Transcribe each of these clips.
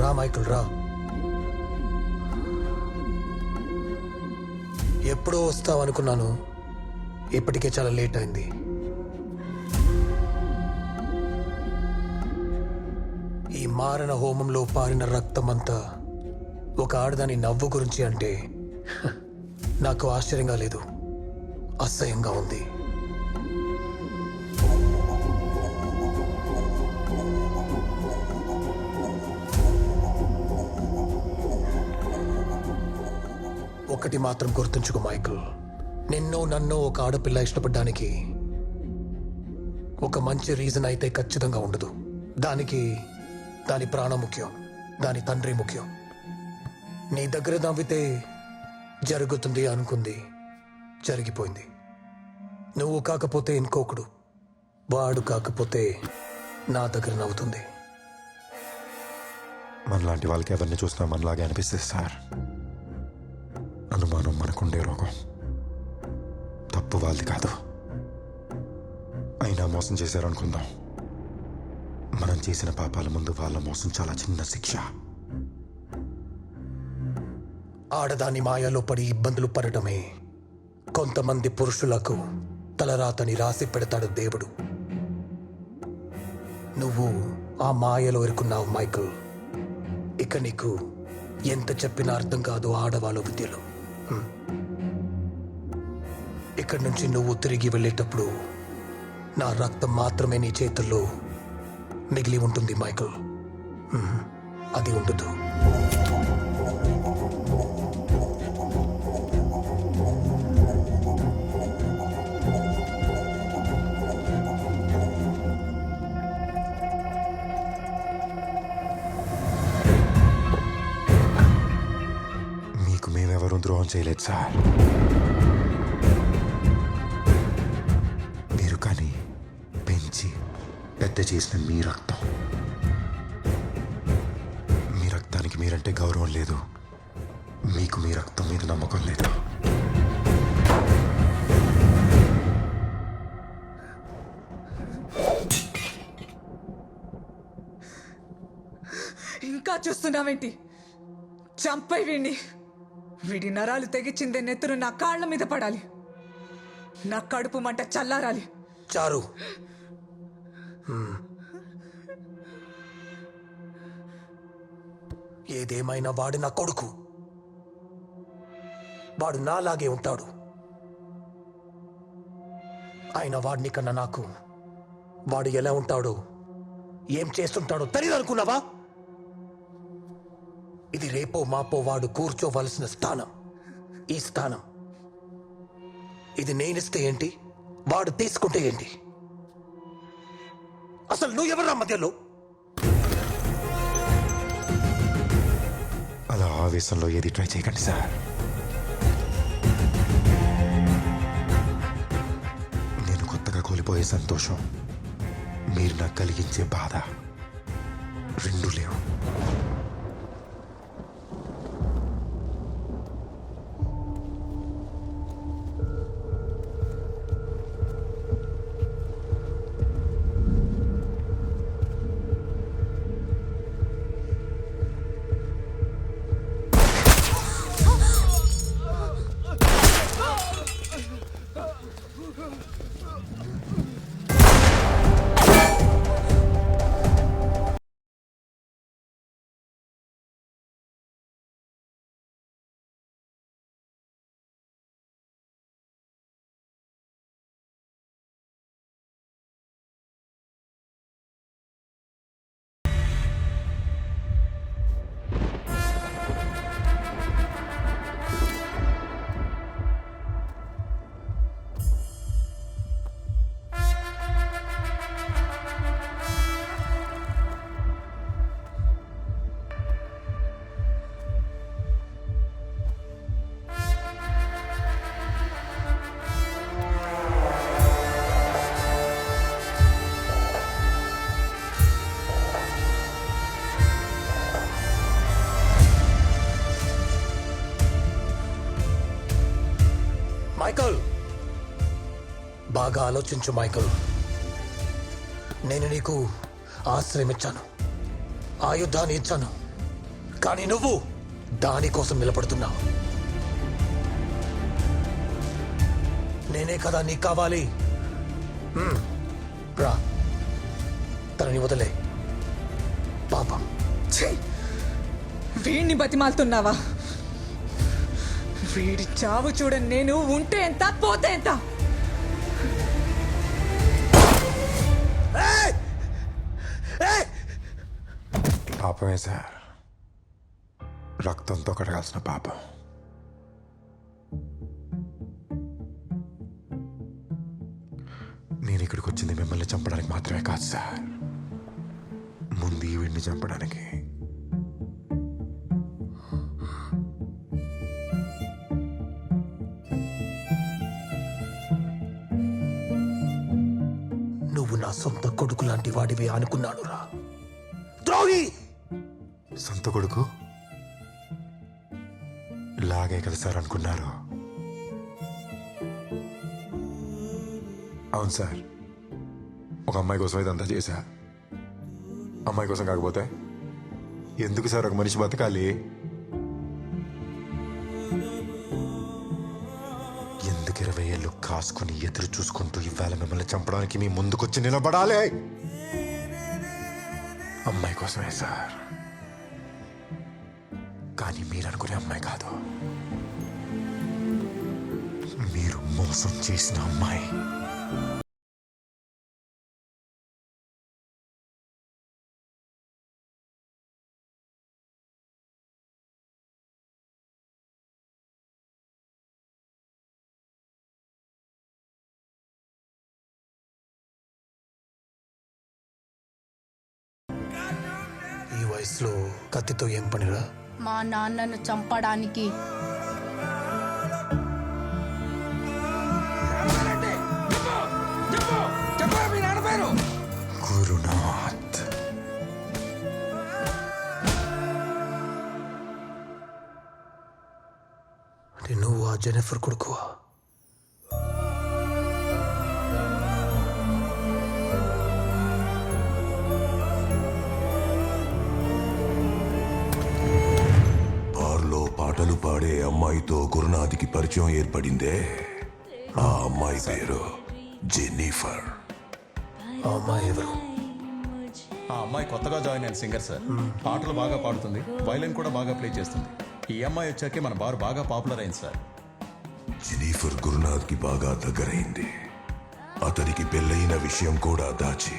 రా మైకిల్ రా. ఎప్పుడో వస్తావనుకున్నాను, ఇప్పటికే చాలా లేట్ అయింది. ఈ మారణ హోమంలో పారిన రక్తమంతా ఒక ఆడదాని నవ్వు గురించి అంటే నాకు ఆశ్చర్యంగా లేదు, అసహ్యంగా ఉంది. ఒకటి మాత్రం గుర్తుంచుకో మైకిల్, నన్ను ఒక ఆడపిల్ల ఇష్టపడ్డానికి ఒక మంచి రీజన్ అయితే ఖచ్చితంగా ఉండదు. దానికి దాని ప్రాణం ముఖ్యం, దాని తండ్రి ముఖ్యం. నీ దగ్గర నవ్వితే జరుగుతుంది అనుకుంది, జరిగిపోయింది. నువ్వు కాకపోతే ఇంకొకడు, వాడు కాకపోతే నా దగ్గర నవ్వుతుంది. మనలాంటి వాళ్ళకి ఎవరిని చూసినా మనలాగే అనిపిస్తుంది సార్. అనుమానం మనకుండే రోగం, తప్పు వాళ్ళది కాదు. అయినా మోసం చేశారనుకుందాం, మనం చేసిన పాపాల ముందు వాళ్ళ మోసం చాలా చిన్న శిక్ష. ఆడదాని మాయలో పడి ఇబ్బందులు పడటమే కొంతమంది పురుషులకు తలరాతని రాసి పెడతాడు దేవుడు. నువ్వు ఆ మాయలో ఇరుకున్నావు మైకిల్. ఇక నీకు ఎంత చెప్పినా అర్థం కాదు ఆడవాళ్ళ విద్యలో. ఇక్కడి నుంచి నువ్వు తిరిగి వెళ్ళేటప్పుడు నా రక్తం మాత్రమే నీ చేతుల్లో మిగిలి ఉంటుంది మైకిల్. అది ఉండదు. మీకు మేమెవరూ ద్రోహం చేయలేదు సార్. మీరు కానీ పెంచి పెద్ద చేసిన మీ రక్తం, మీ రక్తానికి మీరంటే గౌరవం లేదు, మీకు మీ రక్తం మీద నమ్మకం లేదు. ఇంకా చూస్తున్నావేంటి? చంపై వీడి నరాలు తెగిచిందే నెత్తురు నా కాళ్ల మీద పడాలి, నా కడుపు మంట చల్లారాలి. చారు, ఏదేమైనా వాడు నా కొడుకు, వాడు నాలాగే ఉంటాడు. ఆయన వాడిని కన్నా నాకు వాడు ఎలా ఉంటాడో, ఏం చేస్తుంటాడో తెలియదు అనుకున్నావా? ఇది రేపో మాపో వాడు కూర్చోవలసిన స్థానం. ఈ స్థానం ఇది నేనిస్తే ఏంటి, వాడు తీసుకుంటే ఏంటి? అసలు నువ్వు ఎవరా మధ్యలో? అలా ఆవేశంలో ఏది ట్రై చేయకండి సార్. నేను కొత్తగా కోల్పోయే సంతోషం, మీరు నాకు కలిగించే బాధ రెండు లేవు. మైకల్, బాగా ఆలోచించు మైకల్. నేను నీకు ఆశ్రయం ఇచ్చాను, ఆయుధాన్ని ఇచ్చాను, కానీ నువ్వు దానికోసం నిలబడుతున్నావు. నేనే కదా నీకు కావాలి. రా, తనని వదిలే. పాపం. ఛీ! వీడిని బతిమాలుతున్నావా? వీడి చావు చూడని నేను ఉంటే ఎంత పోతే ఎంత. పాపమే సార్, రక్తంతో కడగాల్సిన పాపం. నేను ఇక్కడికి వచ్చింది మిమ్మల్ని చంపడానికి మాత్రమే కాదు సార్, ముందు ఈవిడ్ని చంపడానికి. నువ్వు నా సొంత కొడుకు లాంటి వాడివి అనుకున్నాను రా ద్రోహి. సొంత కొడుకు లాగే కదా సార్ అనుకున్నారు. అవును సార్, ఒక అమ్మాయి కోసం ఇదంతా చేశా. అమ్మాయి కోసం కాకపోతే ఎందుకు సార్ ఒక మనిషి బతకాలి? ఎందుకు 20 ఏళ్ళు కాసుకుని ఎదురు చూసుకుంటూ ఇవాళ మిమ్మల్ని చంపడానికి మీ ముందుకొచ్చి నిలబడాలి? అమ్మాయి కోసమే సార్, కానీ మీరు అనుకునే అమ్మాయి కాదు, మీరు మోసం చేసిన అమ్మాయి. ఈ వయసులో కత్తితో ఏం పనిరా? మా నాన్నను చంపడానికి. గురునాథ్. అంటే నువ్వు ఆ జెనిఫర్ కొడుకువా? పాటలు పాడే అమ్మాయితో గురునాథ్కి పరిచయం ఏర్పడిందే. ఆ అమ్మాయి పేరు జెన్నిఫర్. ఆ అమ్మాయి ఎవరు? ఆ అమ్మాయి కొత్తగా జాయిన్ అయిన సింగర్ సార్. పాటలు బాగా పాడుతుంది, వైలిన్ కూడా బాగా ప్లే చేస్తుంది. ఈ అమ్మాయి వచ్చాకే మన బార్ బాగా పాపులర్ అయింది సార్. జెన్నిఫర్ గురునాథ్కి బాగా దగ్గరైంది. అతనికి పెళ్ళయిన విషయం కూడా దాచి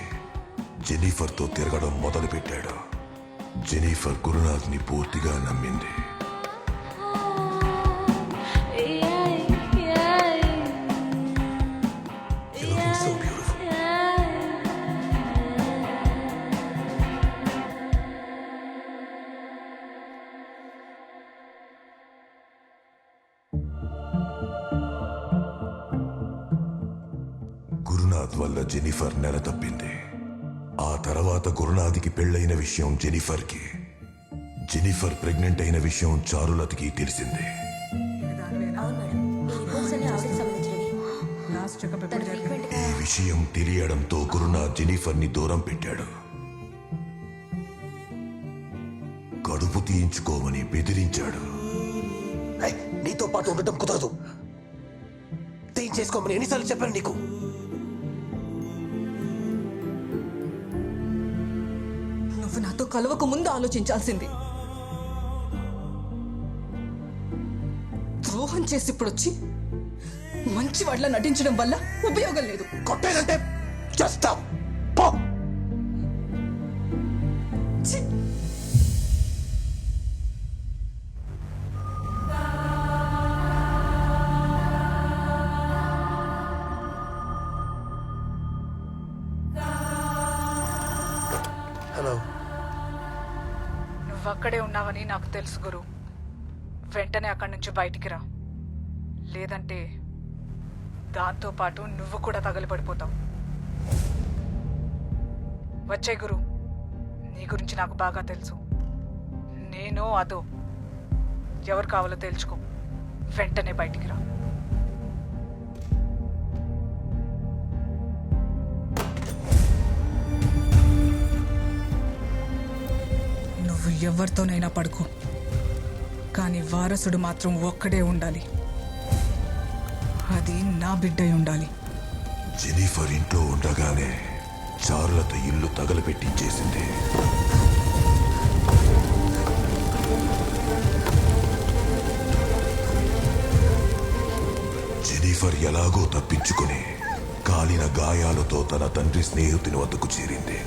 జెన్నిఫర్తో తిరగడం మొదలుపెట్టాడు. జెన్నిఫర్ గురునాథ్ని పూర్తిగా నమ్మింది. You're looking so beautiful. Gurunath వల్ల జెన్నిఫర్ నెల తప్పింది. ఆ తర్వాత గురునాథ్కి పెళ్ళైన విషయం జెన్నిఫర్కి, జెన్నిఫర్ ప్రెగ్నెంట్ అయిన విషయం చారులతకి తెలిసింది. లాస్ట్ చెకప్ ఎప్పుడు జరిగింది? ఈ విషయం తెలియడంతో గురునాథ్ జెన్నిఫర్ని దూరం పెట్టాడు. కడుపు తీయించుకోమని బెదిరించాడు. ఏయ్, నీతో పాటు ఉండటం కుదరదు. తీయించేసుకోమని ఎన్నిసార్లు చెప్పాను నీకు? నువ్వు నాతో కలవక ముందు ఆలోచించాల్సింది. ద్రోహం చేసి ఇప్పుడు వచ్చి మంచి వాళ్ళ నటించడం వల్ల ఉపయోగం లేదు. కొట్టేదంటే చేస్తాం. పో. ఛీ! హలో. నువ్వక్కడే ఉన్నావని నాకు తెలుసు గురు. వెంటనే అక్కడి నుంచి బయటికి రా, లేదంటే దాంతో పాటు నువ్వు కూడా తగలబడిపోతావు. వచ్చే గురు, నీ గురించి నాకు బాగా తెలుసు. నేను అదో ఎవరు కావాలో తెలుసుకో. వెంటనే బయటికి రా. నువ్వు ఎవరితోనైనా పడుకో, కానీ వారసుడు మాత్రం ఒక్కడే ఉండాలి. అది నా బిడ్డై ఉండాలి. జెనిఫర్ ఇంట్లో ఉండగానే చారులత ఇల్లు తగలపెట్టించేసింది. జెనిఫర్ ఎలాగో తప్పించుకుని కాలిన గాయాలతో తన తండ్రి స్నేహితుని వద్దకు చేరింది.